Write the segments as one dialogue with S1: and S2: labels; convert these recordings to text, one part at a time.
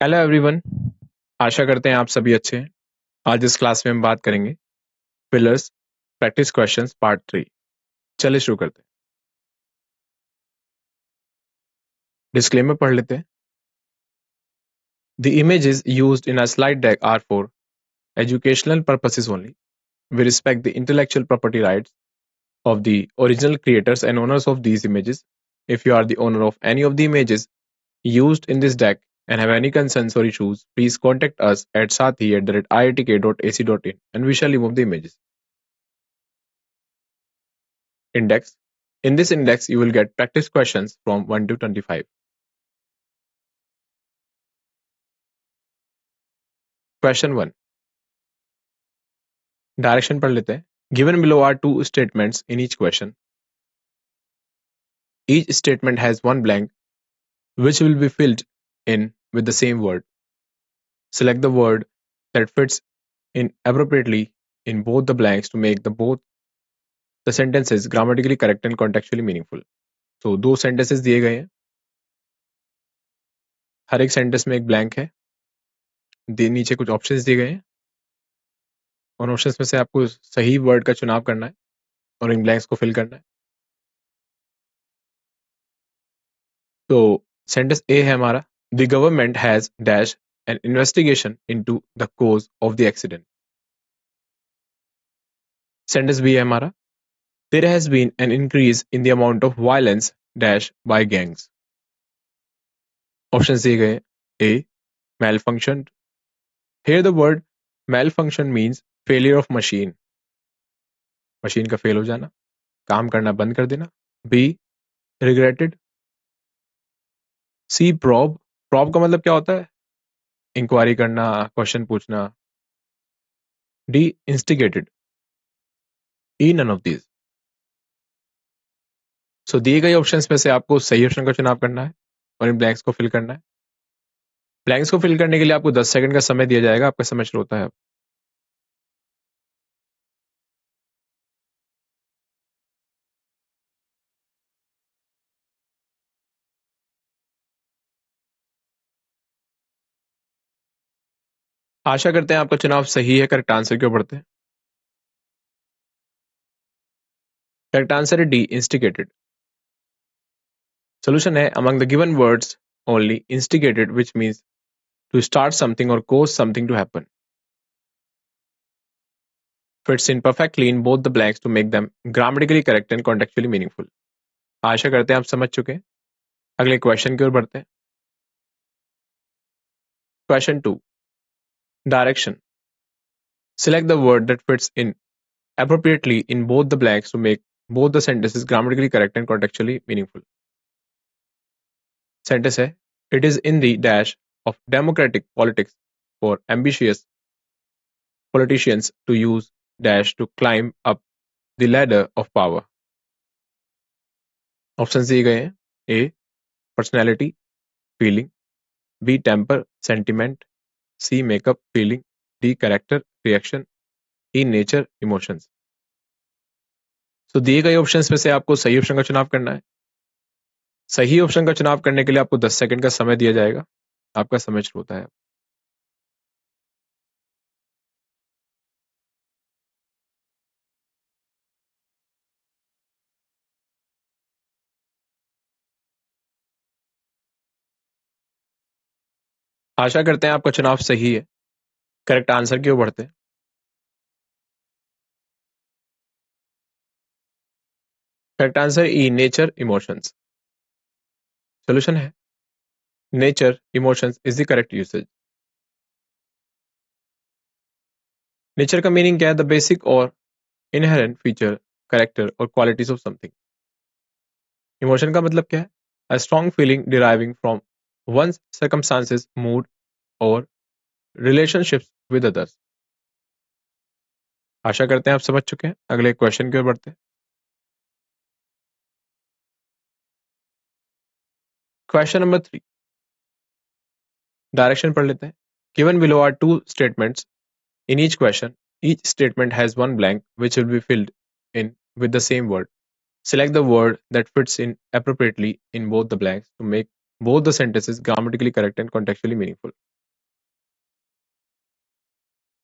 S1: Hello everyone. आशा करते हैं आप सभी अच्छे हैं। आज इस क्लास में हम बात करेंगे फिलर्स प्रैक्टिस क्वेश्चंस पार्ट 3। चलिए शुरू करते हैं। डिस्क्लेमर पढ़ लेते हैं। The images used in a slide deck are for educational purposes only. We respect the intellectual property rights of the original creators and owners of these images. If you are the owner of any of the images used in this deck and have any concerns or issues, please contact us at sathi@iitk.ac.in and we shall remove the images. Index. In this index, you will get practice questions from 1 to 25. Question 1. Direction पढ़ लेते हैं. Given below are two statements in each question. Each statement has one blank, which will be filled in with the same word. Select the word that fits in appropriately in both the blanks to make both the sentences grammatically correct and contextually meaningful. So, दो sentences दिए गए हैं. हर एक sentence में एक blank है. नीचे कुछ options दिए गए हैं. उन options में से आपको सही word का चुनाव करना है और इन blanks को fill करना है. तो सेंटेंस ए है हमारा, the government has dash an investigation into the cause of the accident. Sentence B है हमारा, there has been an increase in the amount of violence dash by gangs. Options दिए गए, A malfunction. Here the word malfunction means failure of machine. Machine का fail हो जाना, काम करना बंद कर देना. B regretted. C probe. Probe का मतलब क्या होता है? इंक्वायरी करना, क्वेश्चन पूछना. D instigated. E none of these. So दिए गए ऑप्शंस में से आपको सही ऑप्शन का चुनाव करना है और इन ब्लैंक्स को फिल करना है. ब्लैंक्स को फिल करने के लिए आपको 10 सेकंड का समय दिया जाएगा. आपका समय शुरू होता है अब. आशा करते हैं आपका चुनाव सही है. करेक्ट आंसर क्यों बढ़ते हैं. करेक्ट आंसर है डी इंस्टिगेटेड. सोल्यूशन है among the given words only instigated which means to start something और cause something to happen. Fits in perfectly in both the blanks to make them grammatically correct and contextually meaningful. आशा करते हैं आप समझ चुके हैं. अगले question की ओर बढ़ते हैं. Question 2. Direction. Select the word that fits in appropriately in both the blanks to make both the sentences grammatically correct and contextually meaningful. Sentence है, it is in the dash of democratic politics for ambitious politicians to use dash to climb up the ladder of power. Options दिए गए हैं, A personality feeling, B temper sentiment, C makeup feeling, D character reaction, E nature emotions. तो दिए गए options में से आपको सही ऑप्शन का चुनाव करना है. सही ऑप्शन का चुनाव करने के लिए आपको 10 सेकंड का समय दिया जाएगा. आपका समय शुरू होता है. आशा करते हैं आपका चुनाव सही है. करेक्ट आंसर की ओर बढ़ते हैं. Correct answer E nature emotions. Solution है nature emotions is the correct usage. Nature का मीनिंग क्या है? द बेसिक और इनहेरेंट फीचर, कैरेक्टर और क्वालिटीज ऑफ समथिंग. इमोशन का मतलब क्या है? A strong feeling deriving from one's circumstances, mood और रिलेशनशिप्स विद अदर्स. आशा करते हैं आप समझ चुके हैं. अगले क्वेश्चन की ओर बढ़ते हैं. Question number 3. डायरेक्शन पढ़ लेते हैं. Given below are two statements in each question. Each statement has one blank which will be filled in with the same word. Select the word that fits in appropriately in both the blanks to make both the sentences grammatically correct and contextually meaningful.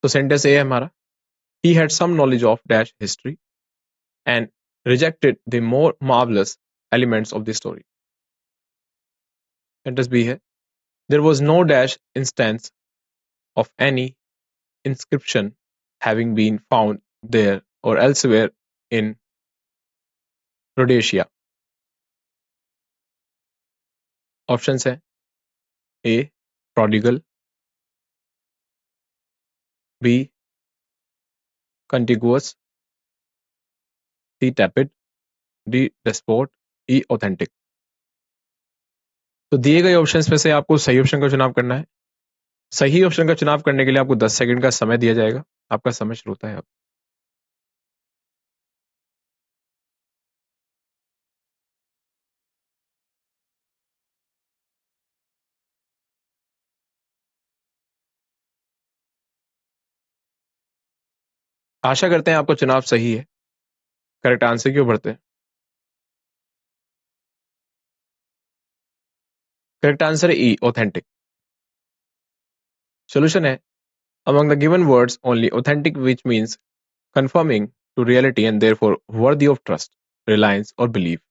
S1: तो sentence A है हमारा, he had some knowledge of dash history and rejected the more marvelous elements of the story. Sentence B है, there was no dash instance of any inscription having been found there or elsewhere in Rhodesia. Options है A prodigal, B contiguous, C tepid, D despot, E authentic. तो दिए गए options में से आपको सही option का चुनाव करना है। सही ऑप्शन का चुनाव करने के लिए आपको 10 सेकंड का समय दिया जाएगा। आपका समय शुरू होता है अब। आशा करते हैं आपका चुनाव सही है। करेक्ट आंसर की ओर बढ़ते हैं। करेक्ट आंसर है ई ऑथेंटिक। सॉल्यूशन है, among the given words only authentic, which means conforming to reality and therefore worthy of trust, reliance or belief,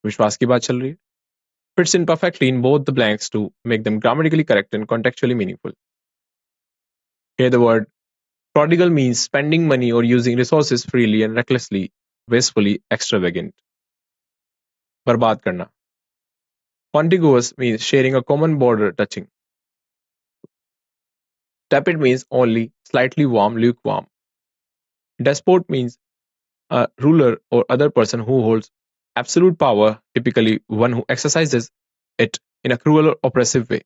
S1: विश्वास की बात चल रही है, fits in perfectly in both the blanks to make them grammatically correct and contextually meaningful. Here the word prodigal means spending money or using resources freely and recklessly, wastefully, extravagant. बर्बाद करना. Contiguous means sharing a common border, touching. Tepid means only slightly warm, lukewarm. Despot means a ruler or other person who holds absolute power, typically one who exercises it in a cruel or oppressive way.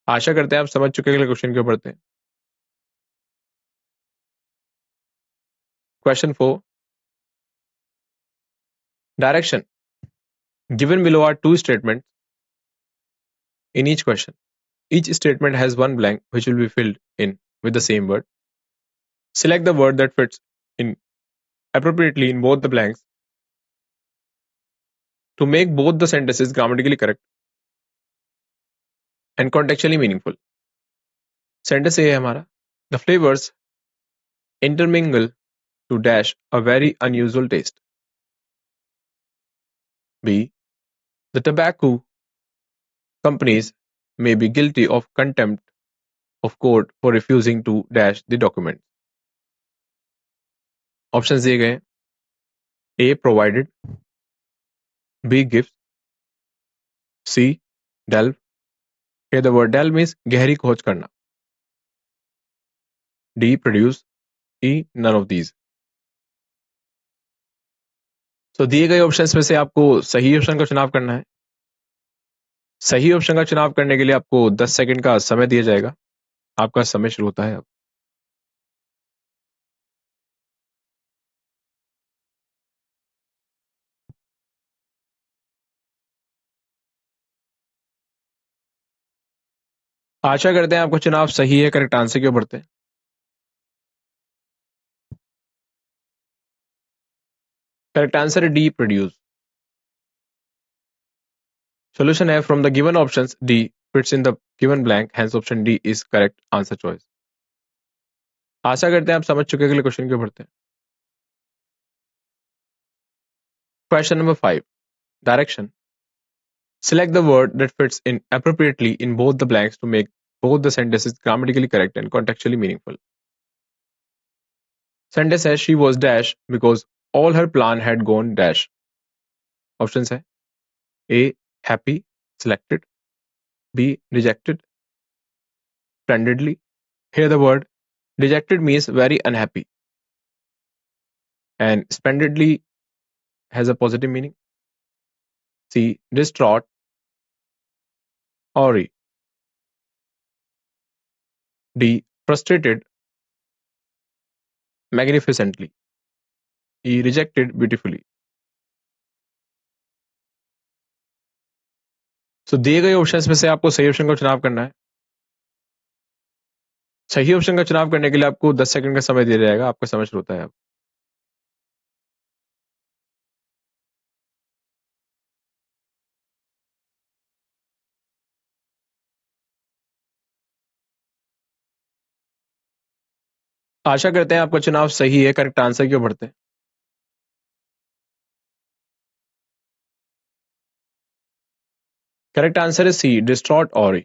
S1: आशा करते हैं आप समझ चुके हैं। अगले question के ऊपर बढ़ते हैं। Question 4. Direction. Given below are two statements in each question. Each statement has one blank which will be filled in with the same word. Select the word that fits in appropriately in both the blanks to make both the sentences grammatically correct and contextually meaningful. Sentence A है हमारा, the flavors intermingle to dash a very unusual taste. B. The tobacco companies may be guilty of contempt of court for refusing to dash the document. Options दिए गए, A. Provided, B. Gifts, C. Delve. Here the word delve means गहरी खोज करना. D. Produce, E. None of these. तो दिए गए options में से आपको सही ऑप्शन का चुनाव करना है। सही ऑप्शन का चुनाव करने के लिए आपको 10 सेकंड का समय दिया जाएगा। आपका समय शुरू होता है अब। आशा करते हैं आपका चुनाव सही है। करेक्ट आंसर की ओर बढ़ते हैं। करेक्ट आंसर है डी, प्रोड्यूस। सॉल्यूशन है, from the given options D fits in the given blank, hence option D is correct answer choice. आशा करते हैं आप समझ चुके हैं। अगले क्वेश्चन की ओर बढ़ते हैं। Question number 5. Direction. Select the word that fits in appropriately in both the blanks to make both the sentences grammatically correct and contextually meaningful. Sentence says she was dash because all her plan had gone dash. Options है A. Happy, selected. B. Rejected, splendidly. Here the word dejected means very unhappy and splendidly has a positive meaning. C. Distraught, awry. D. Frustrated, magnificently. E. Rejected, beautifully. तो दिए गए options में से आपको सही option का चुनाव करना है। सही ऑप्शन का चुनाव करने के लिए आपको 10 सेकंड का समय दिया जाएगा। आपका समय शुरू होता है अब। आशा करते हैं आपका चुनाव सही है। करेक्ट आंसर क्यों बढ़ते हैं? करेक्ट आंसर है सी, डिस्ट्रॉट और।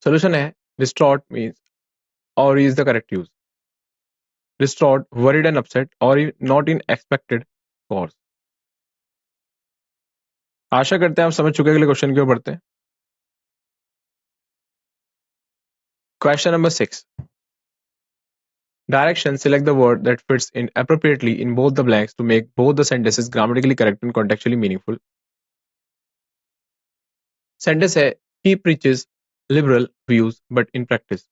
S1: सोल्यूशन है डिस्ट्रॉट मीन्स और is the correct use. Distraught worried and upset और नॉट इन एक्सपेक्टेड कॉज। आशा करते हैं आप समझ चुके हैं। अगले क्वेश्चन की ओर बढ़ते हैं। Question number 6. Direction: select the word that fits in appropriately in both the blanks to make both the sentences grammatically correct and contextually meaningful. Sentence है he preaches liberal views but in practice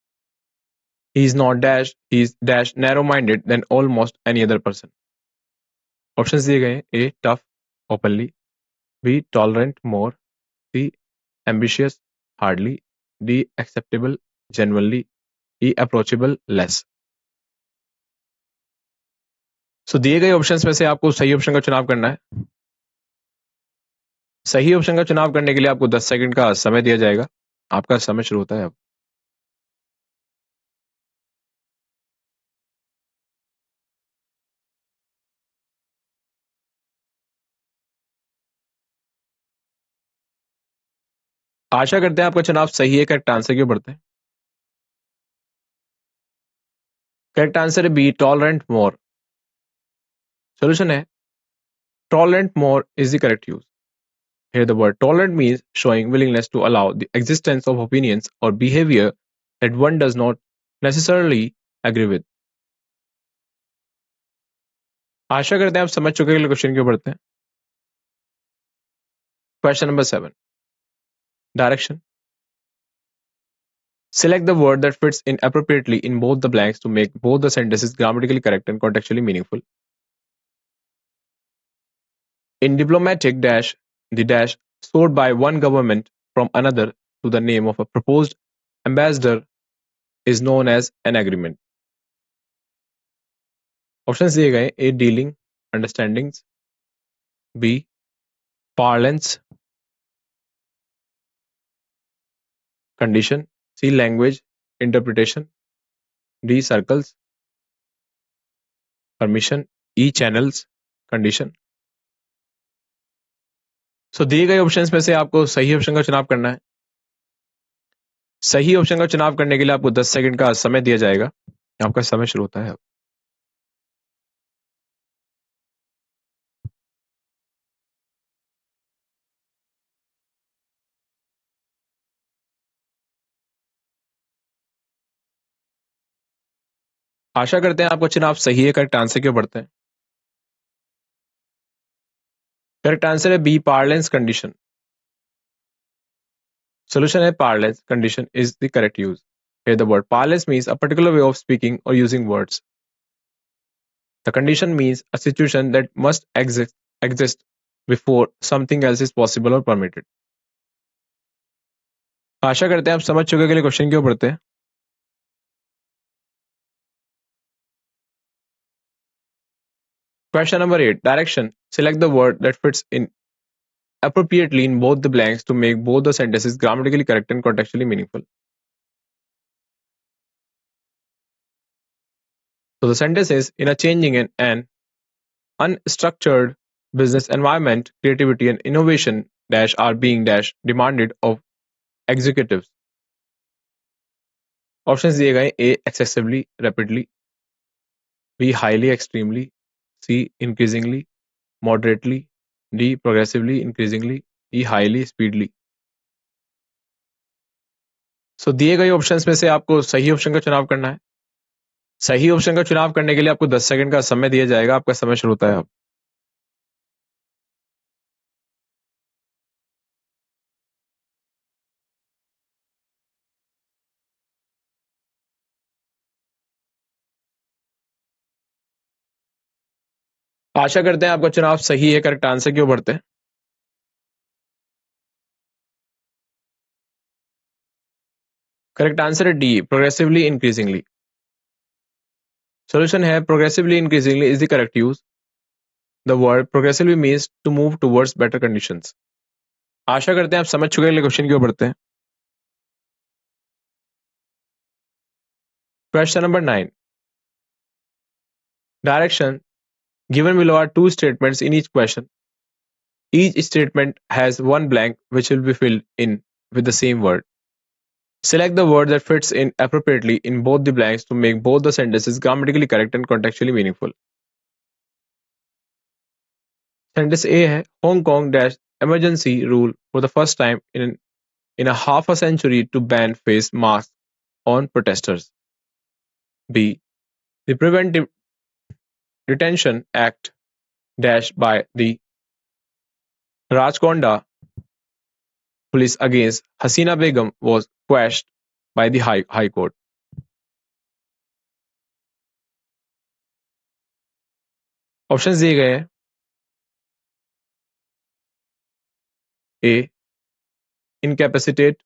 S1: he is not dash he is dash narrow-minded than almost any other person. Options दिए गए हैं: A tough openly, B tolerant more, C ambitious hardly, D acceptable genuinely, E approachable less. So दिए गए options में से आपको सही option का चुनाव करना है। सही ऑप्शन का चुनाव करने के लिए आपको 10 सेकंड का समय दिया जाएगा। आपका समय शुरू होता है अब। आशा करते हैं आपका चुनाव सही है। करेक्ट आंसर क्यों बढ़ते हैं? करेक्ट आंसर है बी, टॉलरेंट मोर। सोल्यूशन है tolerant more is the correct use. Here the word tolerant means showing willingness to allow the existence of opinions or behavior that one does not necessarily agree with. आशा करते हैं आप समझ चुके हैं। अगले question की ओर बढ़ते हैं। Question number 7. Direction: select the word that fits in appropriately in both the blanks to make both the sentences grammatically correct and contextually meaningful. In diplomatic dash, the dash stored by one government from another to the name of a proposed ambassador is known as an agreement. Options दिए गए: A dealing understandings, B parlance condition, C language interpretation, D circles permission, E channels condition. सो दिए गए options में से आपको सही option का चुनाव करना है। सही ऑप्शन का चुनाव करने के लिए आपको 10 सेकंड का समय दिया जाएगा। आपका समय शुरू होता है अब। आशा करते हैं आपका चुनाव सही है। करेक्ट आंसर क्यों बढ़ते हैं? करेक्ट आंसर है बी, पार्लेंस कंडीशन। Solution है parlance condition is the correct use. Here the word parlance means a particular way of speaking or using words. The condition means a situation that must exist before something else is possible or permitted. आशा करते हैं आप समझ चुके हैं। अगले question की ओर बढ़ते हैं। Question number 8. Direction: select the word that fits in appropriately in both the blanks to make both the sentences grammatically correct and contextually meaningful. So the sentence is: in a changing and unstructured business environment, creativity and innovation dash are being dash demanded of executives. Options दिए गए: A excessively rapidly, B highly extremely, C increasingly moderately, D progressively increasingly, E highly speedily. So दिए गए options में से आपको सही option का चुनाव करना है। सही ऑप्शन का चुनाव करने के लिए आपको 10 सेकंड का समय दिया जाएगा। आपका समय शुरू होता है अब। आशा करते हैं आपका चुनाव सही है। करेक्ट आंसर क्यों बढ़ते हैं? करेक्ट आंसर है डी, प्रोग्रेसिवली इंक्रीजिंगली। सॉल्यूशन है progressively increasingly is the correct use. The word progressively means to move towards better conditions. आशा करते हैं आप समझ चुके हैं। अगले क्वेश्चन की ओर बढ़ते हैं। Question number 9. Direction. Given below are two statements in each question. Each statement has one blank which will be filled in with the same word. Select the word that fits in appropriately in both the blanks to make both the sentences grammatically correct and contextually meaningful. Sentence A है Hong Kong dash emergency rule for the first time in a half a century to ban face masks on protesters. B. The Preventive Detention Act dash by the Rajkonda police against Hasina Begum was quashed by the High Court. Options दिए गए हैं A. Incapacitate.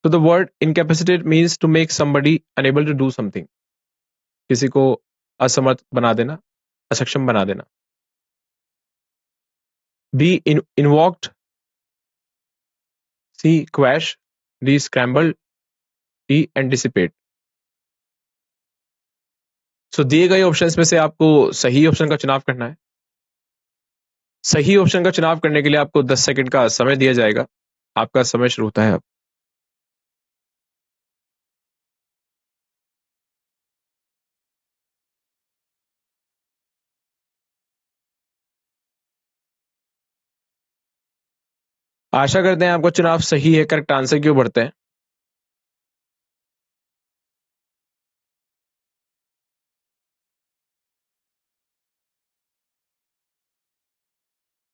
S1: So the word incapacitate means to make somebody unable to do something. किसी को असमर्थ बना देना, असक्षम बना देना. B. Invoked. C. Quash. D. Scramble. E. Anticipate. So दिए गए ऑप्शंस में से आपको सही ऑप्शन का चुनाव करना है. सही ऑप्शन का चुनाव करने के लिए आपको 10 सेकंड का समय दिया जाएगा. आपका समय शुरू होता है अब. आशा करते हैं आपका चुनाव सही है. करेक्ट आंसर क्यों बढ़ते हैं.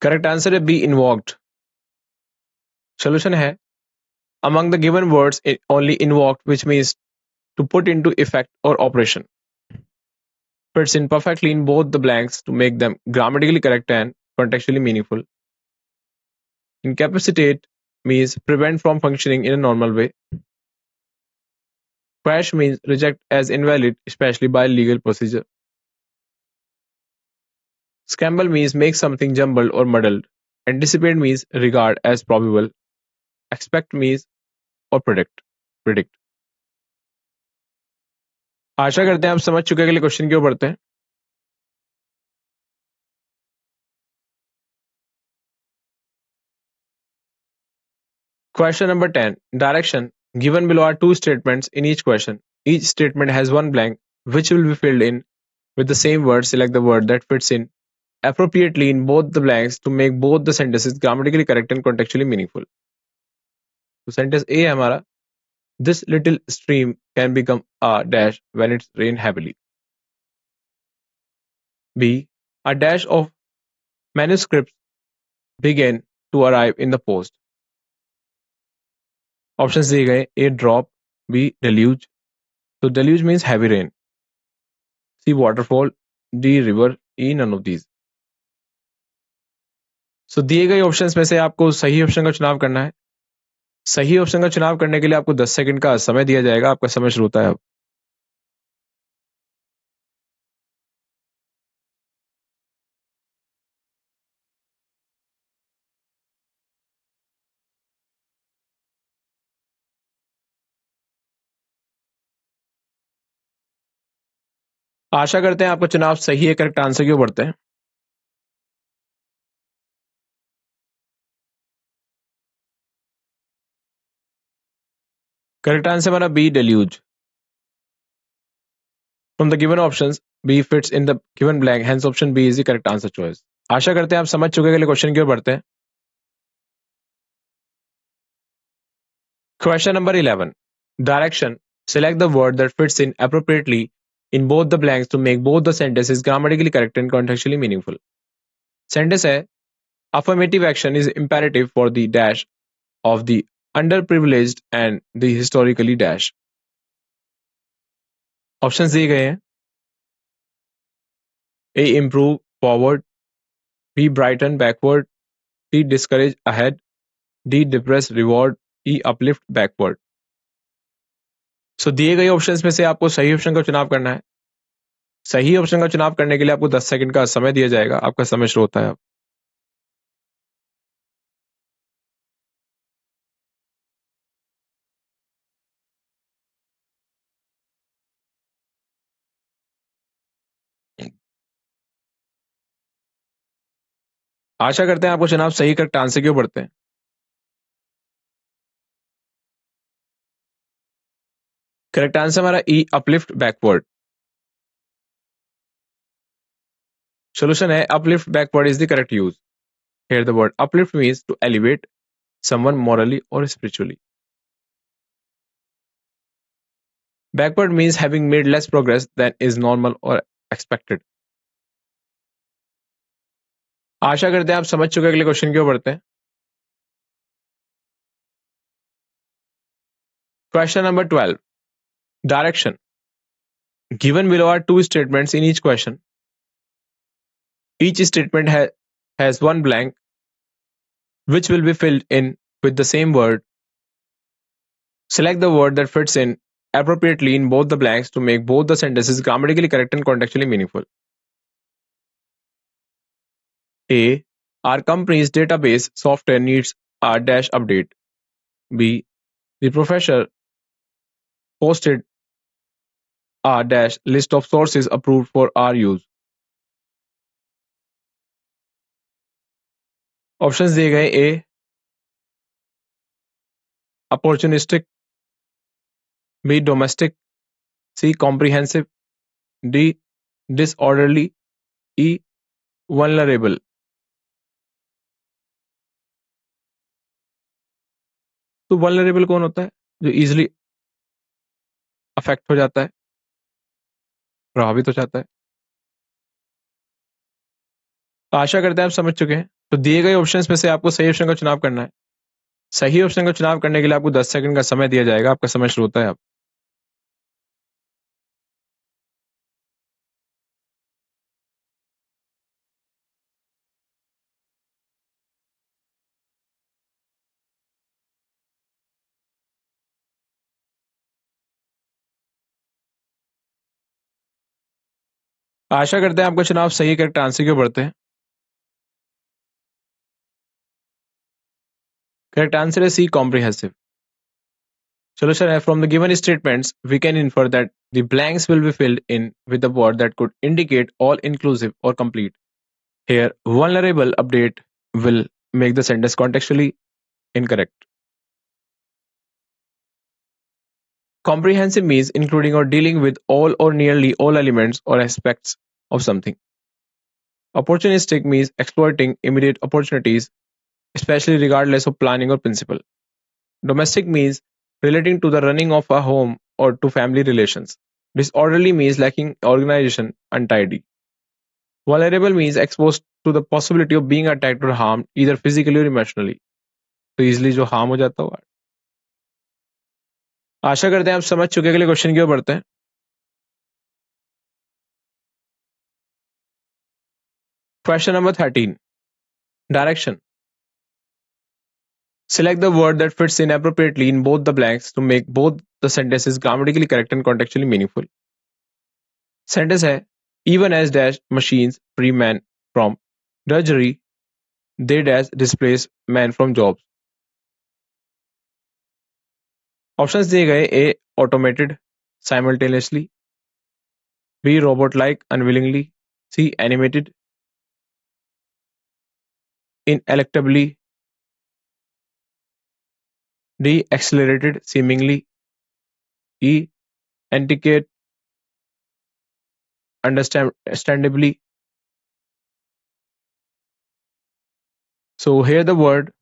S1: करेक्ट आंसर है बी इन्वॉक्ड. सोल्यूशन है among the given words it only invoked which means to put into effect or operation fits in perfectly in both the blanks to make them grammatically correct and contextually meaningful. Incapacitate means prevent from functioning in a normal way. Quash means reject as invalid, especially by legal procedure. Scramble means make something jumbled or muddled. Anticipate means regard as probable. Expect means or predict. आशा करते हैं आप समझ चुके हैं. अगले question की ओर बढ़ते हैं. Question number 10. Direction. Given below are two statements in each question. Each statement has one blank which will be filled in with the same word. Select the word that fits in appropriately in both the blanks to make both the sentences grammatically correct and contextually meaningful. तो sentence A है हमारा This little stream can become a dash when it's rain heavily. B. A dash of manuscripts began to arrive in the post. Options दिए गए A. Drop. B. Deluge. So deluge means heavy rain. C. Waterfall. D. River. E. None of these. So दिए गए options में से आपको सही option का चुनाव करना है. सही ऑप्शन का चुनाव करने के लिए आपको 10 सेकंड का समय दिया जाएगा. आपका समय शुरू होता है अब. आशा करते हैं आपका चुनाव सही है. करेक्ट आंसर की ओर बढ़ते हैं. करेक्ट आंसर हमारा B deluge. From the given options, B fits in the given blank, hence option B is the correct answer choice. आशा करते हैं आप समझ चुके हैं. अगले क्वेश्चन की ओर बढ़ते हैं. Question number 11. Direction. Select the word that fits in appropriately in both the blanks to make both the sentences grammatically correct and contextually meaningful. Sentence है affirmative action is imperative for the dash of the underprivileged and the historically dash. Options दिए गए हैं A. Improve forward. B. Brighten backward. C. Discourage ahead. D. Depress reward. E. Uplift backward. So दिए गए options में से आपको सही option का चुनाव करना है. सही ऑप्शन का चुनाव करने के लिए आपको 10 सेकंड का समय दिया जाएगा. आपका समय शुरू होता है अब. आशा करते हैं आपको चुनाव सही करेक्ट आंसर क्यों पढ़ते हैं। करेक्ट आंसर हमारा ई अपलिफ्ट बैकवर्ड। सोल्यूशन है uplift backward is the correct use. Here the word uplift means to elevate someone morally or spiritually. Backward means having made less progress than is normal or expected. आशा करते हैं आप समझ चुके हैं। अगले question की ओर बढ़ते हैं। Question number 12. Direction. Given below are two statements in each question. Each statement has one blank which will be filled in with the same word. Select the word that fits in appropriately in both the blanks to make both the sentences grammatically correct and contextually meaningful. A. Our company's database software needs a dash update. B. The professor posted a dash list of sources approved for our use. Options दिए गए ए opportunistic, B domestic, सी comprehensive, D disorderly, ई vulnerable. तो vulnerable कौन होता है? जो easily affect हो जाता है, प्रभावित हो जाता है। तो आशा करते हैं आप समझ चुके हैं। तो दिए गए ऑप्शंस में से आपको सही ऑप्शन का चुनाव करना है। सही ऑप्शन का चुनाव करने के लिए आपको 10 सेकंड का समय दिया जाएगा। आपका समय शुरू होता है अब। आशा करते हैं आपका चुनाव सही करेक्ट आंसर क्यों बढ़ते हैं। करेक्ट आंसर है सी कॉम्प्रिहेंसिव। Solution है from the given statements we can infer that the blanks will be filled in with a word that could indicate all inclusive or complete. Here vulnerable update will make the sentence contextually incorrect. Comprehensive means including or dealing with all or nearly all elements or aspects of something. Opportunistic means exploiting immediate opportunities, especially regardless of planning or principle. Domestic means relating to the running of a home or to family relations. Disorderly means lacking organization, untidy. Vulnerable means exposed to the possibility of being attacked or harmed either physically or emotionally. तो easily जो harm हो जाता हुआ। आशा करते हैं आप समझ चुके। अगले क्वेश्चन की ओर बढ़ते हैं। Question number 13. Direction. Select the word that fits in appropriately in both the blanks to make both the sentences grammatically correct and contextually meaningful. Sentence है even as dash machines free man from drudgery, they dash displace man from jobs. Options दिए गए ए automated simultaneously, B robot like unwillingly, C animated ineluctably, D accelerated seemingly, E anticipate understandably. So here the word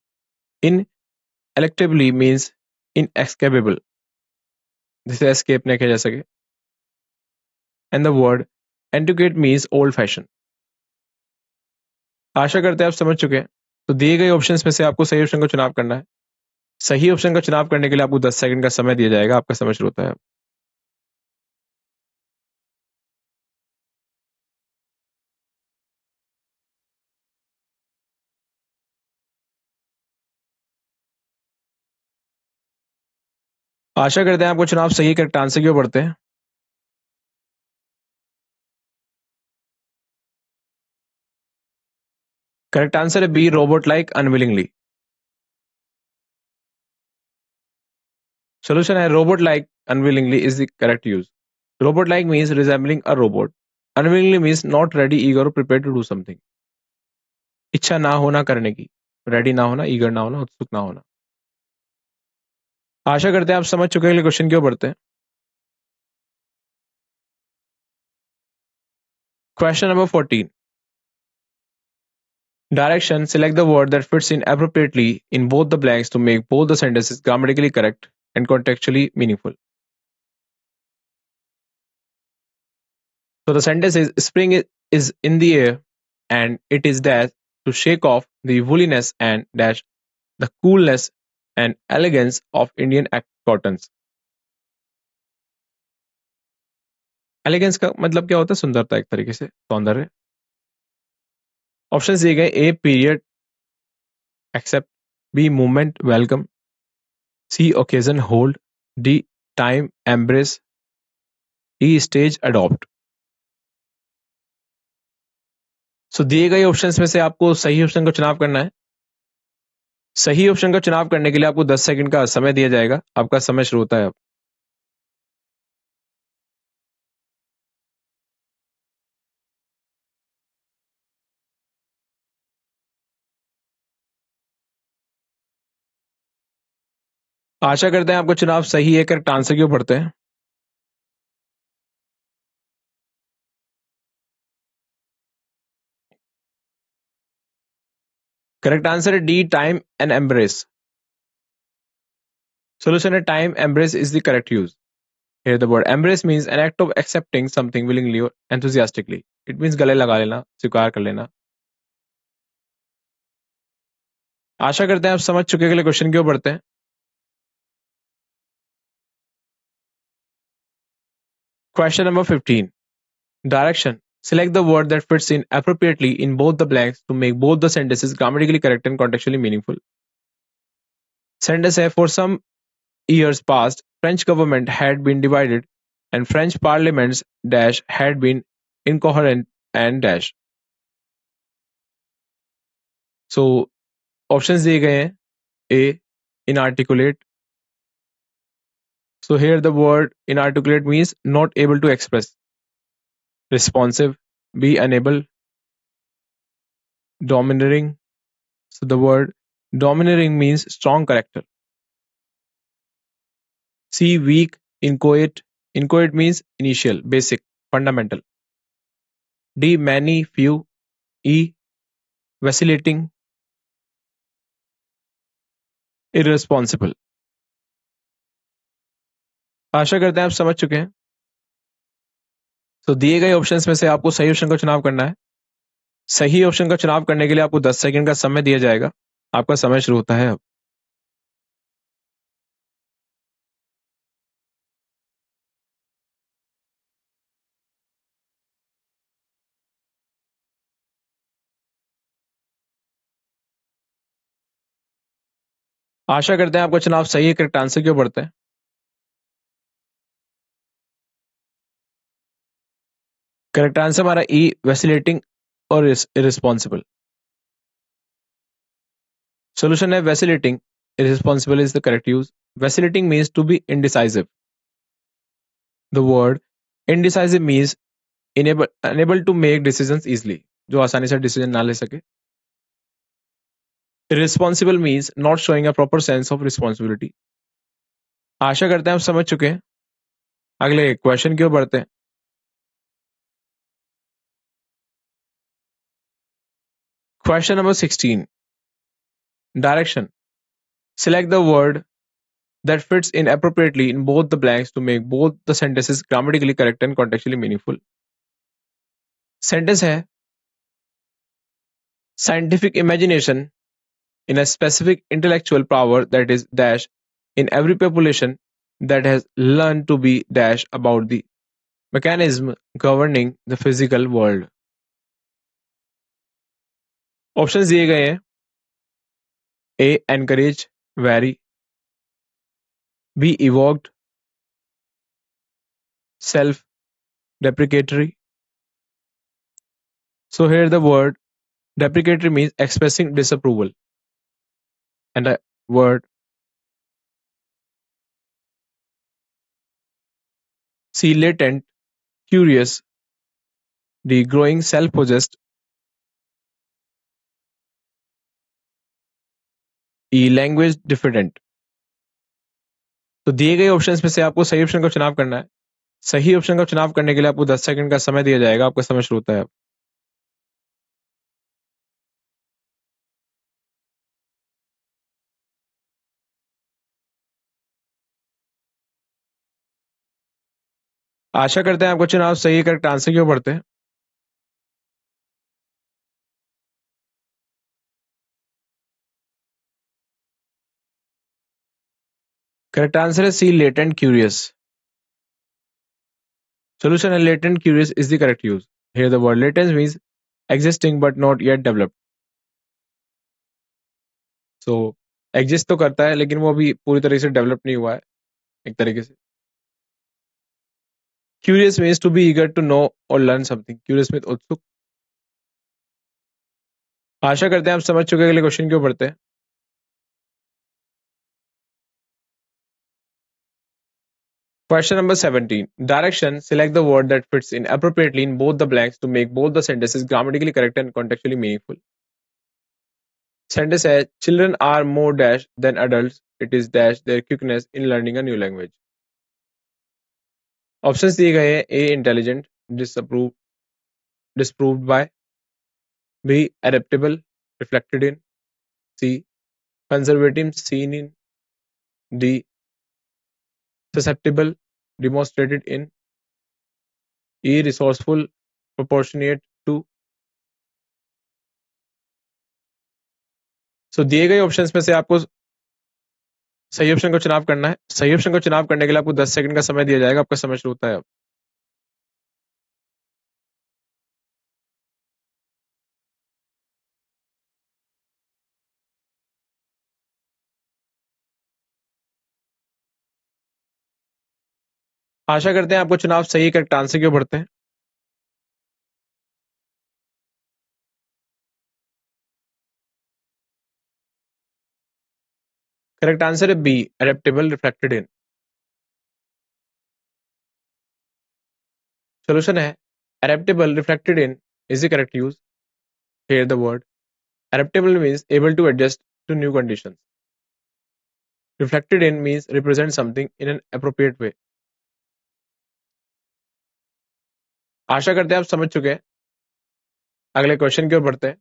S1: ineluctably means inescapable, जिसे escape नहीं किया जा सके, and the word antiquate means old fashion. आशा करते हैं आप समझ चुके हैं। तो दिए गए ऑप्शंस में से आपको सही ऑप्शन का चुनाव करना है। सही ऑप्शन का चुनाव करने के लिए आपको 10 सेकंड का समय दिया जाएगा। आपका समय शुरू होता है अब। आशा करते हैं आपको चुनाव सही करेक्ट आंसर की ओर बढ़ते हैं। करेक्ट आंसर है B robot like unwillingly. Solution है robot like unwillingly is the correct use. Robot like means resembling a robot, unwillingly means not ready eager और प्रिपेयर टू डू समथिंग। इच्छा ना होना करने की, रेडी ना होना, ईगर ना होना, उत्सुक ना होना। आशा करते हैं आप समझ चुके हैं। अगले क्वेश्चन की ओर बढ़ते हैं। Question number 14. Direction: select the word that fits in appropriately in both the blanks to make both the sentences grammatically correct and contextually meaningful. So the sentence is: spring is in the air and it is dash to shake off the wooliness and dash the coolness and elegance of Indian cottons. Elegance का मतलब क्या होता है? सुंदरता, एक तरीके से सौंदर्य। ऑप्शन दिए गए: A period except, B movement welcome, C occasion hold, D time embrace, E stage adopt. So दिए गए ऑप्शंस में से आपको सही ऑप्शन का चुनाव करना है। सही ऑप्शन का चुनाव करने के लिए आपको 10 सेकंड का समय दिया जाएगा। आपका समय शुरू होता है अब। आशा करते हैं आपका चुनाव सही है। करेक्ट आंसर क्यों पढ़ते हैं? करेक्ट आंसर है D time and embrace. Solution है time embrace is the correct use. Here the word embrace means an act of accepting something willingly or enthusiastically. It means गले लगा लेना, स्वीकार कर लेना। आशा करते हैं आप समझ चुके हैं। अगले क्वेश्चन की ओर बढ़ते हैं। Question number 15. Direction: select the word that fits in appropriately in both the blanks to make both the sentences grammatically correct and contextually meaningful. Sentence है: for some years past, French government had been divided and French parliaments dash had been incoherent and dash. So options दिए गए हैं: A inarticulate. So here the word inarticulate means not able to express. Responsive. B unable. Domineering. So the word domineering means strong character. C weak. Inchoate. Inchoate means initial, basic, fundamental. D many, few. E vacillating. Irresponsible. आशा करते हैं आप समझ चुके हैं। तो दिए गए options में से आपको सही ऑप्शन का चुनाव करना है। सही ऑप्शन का चुनाव करने के लिए आपको 10 सेकंड का समय दिया जाएगा। आपका समय शुरू होता है अब। आशा करते हैं आपका चुनाव सही है। करेक्ट आंसर क्यों बढ़ते हैं? करेक्ट आंसर हमारा ई वैसिलेटिंग और इररिस्पॉन्सिबल। सॉल्यूशन है vacillating. Irresponsible is the correct use. Vacillating means to be indecisive. The word indecisive means unable to make decisions easily, जो आसानी से डिसीजन ना ले सके। Irresponsible means not showing a proper sense of responsibility. आशा करते हैं आप समझ चुके हैं। अगले क्वेश्चन की ओर बढ़ते हैं। Question number 16. Direction: select the word that fits in appropriately in both the blanks to make both the sentences grammatically correct and contextually meaningful. Sentence है: scientific imagination in a specific intellectual power that is dash in every population that has learned to be dash about the mechanism governing the physical world. Options दिए गए हैं: A encourage, vary, B evoked, self deprecatory. So here the word deprecatory means expressing disapproval, and the word C latent, curious, the growing self-possessed, E language diffident. तो दिए गए options में से आपको सही ऑप्शन का चुनाव करना है। सही ऑप्शन का चुनाव करने के लिए आपको 10 सेकंड का समय दिया जाएगा। आपका समय शुरू होता है अब। आशा करते हैं आपको चुनाव सही करेक्ट आंसर की ओर बढ़ते हैं। करेक्ट आंसर है C latent curious. Solution and latent curious is the correct use. Here the word latent means existing but not yet developed. So exist तो करता है लेकिन वो अभी पूरी तरीके से डेवलप नहीं हुआ है एक तरीके से। Curious means to be eager to know or learn something. Curious means उत्सुक। आशा करते हैं आप समझ चुके हैं। अगले क्वेश्चन की ओर बढ़ते हैं। Question number 17. Direction. Select the word that fits in appropriately in both the blanks to make both the sentences grammatically correct and contextually meaningful. Sentence है children are more dash than adults. It is dash their quickness in learning a new language. Options दिए गए हैं ए intelligent disproved by, B adaptable reflected in, C conservative seen in, D susceptible demonstrated in, E resourceful proportionate to। सो दिए गए options में से आपको सही option का चुनाव करना है। सही ऑप्शन का चुनाव करने के लिए आपको 10 सेकंड का समय दिया जाएगा। आपका समय शुरू होता है अब। आशा करते हैं आपको चुनाव सही करेक्ट आंसर की ओर बढ़ते हैं। करेक्ट आंसर है B adaptable reflected in. Solution है adaptable reflected in is the correct use. Here the word adaptable means able to adjust to new conditions. Reflected in means represent something in an appropriate way. आशा करते हैं आप समझ चुके हैं। अगले question की ओर बढ़ते हैं।